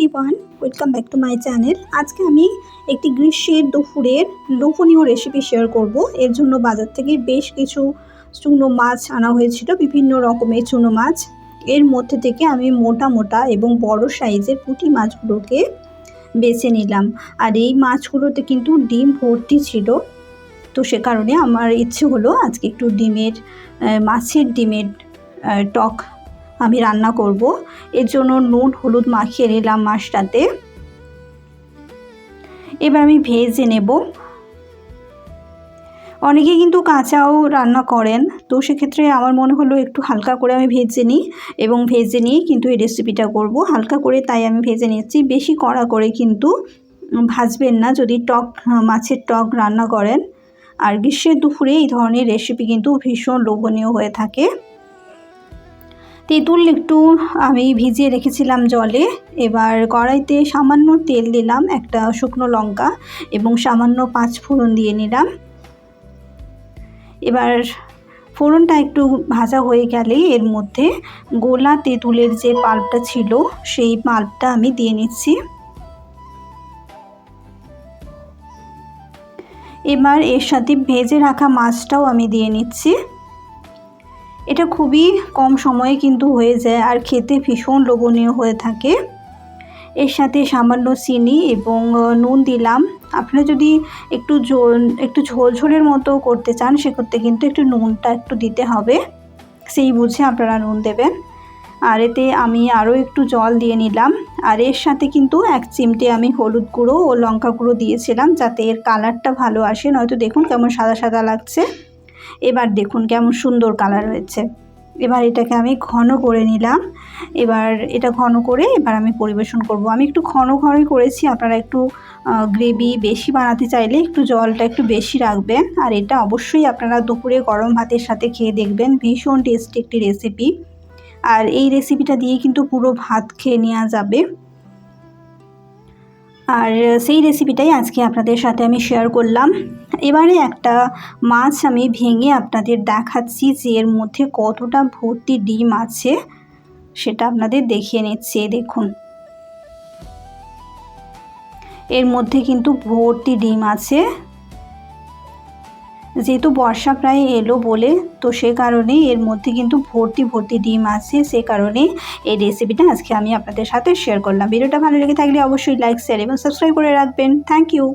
Everyone, welcome back to my channel. আজকে আমি একটি গ্রীষ্মের দুপুরের লোভনীয় রেসিপি শেয়ার করব। এর জন্য বাজার থেকে বেশ কিছু চুনো মাছ আনা হয়েছিল, বিভিন্ন রকমের চুনো মাছ। এর মধ্যে থেকে আমি মোটা মোটা এবং বড় সাইজের পুঁটি মাছগুলোকে বেছে নিলাম। আর এই মাছগুলোতে কিন্তু ডিম ভর্তি ছিল, তো সে কারণে আমার ইচ্ছে হলো আজকে একটু মাছের ডিমের টক আমি রান্না করব। এর জন্য নুন হলুদ মাখিয়ে নিলাম মাছটাতে। এবার আমি ভেজে নেব। অনেকে কিন্তু কাঁচাও রান্না করেন, তো সেক্ষেত্রে আমার মনে হলো একটু হালকা করে আমি ভেজে নিই, এবং ভেজে নিয়ে কিন্তু এই রেসিপিটা করব হালকা করে, তাই আমি ভেজে নিচ্ছি। বেশি কড়া করে কিন্তু ভাজবেন না যদি মাছের টক রান্না করেন। আর গ্রীষ্মের দুপুরে এই ধরনের রেসিপি কিন্তু ভীষণ লোভনীয় হয়ে থাকে। তেঁতুল একটু আমি ভিজিয়ে রেখেছিলাম জলে। এবার কড়াইতে সামান্য তেল দিলাম, একটা শুকনো লঙ্কা এবং সামান্য 5 ফোড়ন দিয়ে নিলাম। এবার ফোড়নটা একটু ভাজা হয়ে গেলে এর মধ্যে গোলা তেঁতুলের যে পাল্পটা ছিল সেই পাল্পটা আমি দিয়ে নিচ্ছি। এবার এর সাথে ভেজে রাখা মাছটাও আমি দিয়ে নিচ্ছি। এটা খুবই কম সময়ে কিন্তু হয়ে যায় আর খেতে ভীষণ লোভনীয় হয়ে থাকে। এর সাথে সামান্য চিনি এবং নুন দিলাম। আপনারা যদি একটু ঝোলঝোলের মতো করতে চান সেক্ষেত্রে কিন্তু একটু নুনটা একটু দিতে হবে, সেই বুঝে আপনারা নুন দেবেন। আর এতে আমি আরও একটু জল দিয়ে নিলাম। আর এর সাথে কিন্তু 1 চিমটে আমি হলুদ গুঁড়ো ও লঙ্কা গুঁড়ো দিয়েছিলাম, যাতে এর কালারটা ভালো আসে। নয়তো দেখুন কেমন সাদা সাদা লাগছে, এবার দেখুন কেমন সুন্দর কালার হয়েছে। এবার এটাকে আমি ঘন করে নিলাম। এবার এটা ঘন করে এবার আমি পরিবেশন করব। আমি একটু ঘন করেছি, আপনারা একটু গ্রেভি বেশি বানাতে চাইলে একটু জলটা একটু বেশি রাখবেন। আর এটা অবশ্যই আপনারা দুপুরে গরম ভাতের সাথে খেয়ে দেখবেন, ভীষণ টেস্টি একটি রেসিপি। আর এই রেসিপিটা দিয়ে কিন্তু পুরো ভাত খেয়ে নেওয়া যাবে। আর সেই রেসিপিটাই আজকে আপনাদের সাথে আমি শেয়ার করলাম। এবারে একটা মাছ আমি ভেঙে আপনাদের দেখাচ্ছি যে এর মধ্যে কতটা ভর্তি ডিম আছে, সেটা আপনাদের দেখিয়ে নিচ্ছি। দেখুন, এর মধ্যে কিন্তু ভর্তি ডিম আছে। যেহেতু বর্ষা প্রায় এলো বলে, তো সে কারণে এর মধ্যে কিন্তু ভর্তি ডিম আছে। সে কারণে এই রেসিপিটা আজকে আমি আপনাদের সাথে শেয়ার করলাম। ভিডিওটা ভালো লেগে থাকলে অবশ্যই লাইক, শেয়ার এবং সাবস্ক্রাইব করে রাখবেন। Thank you.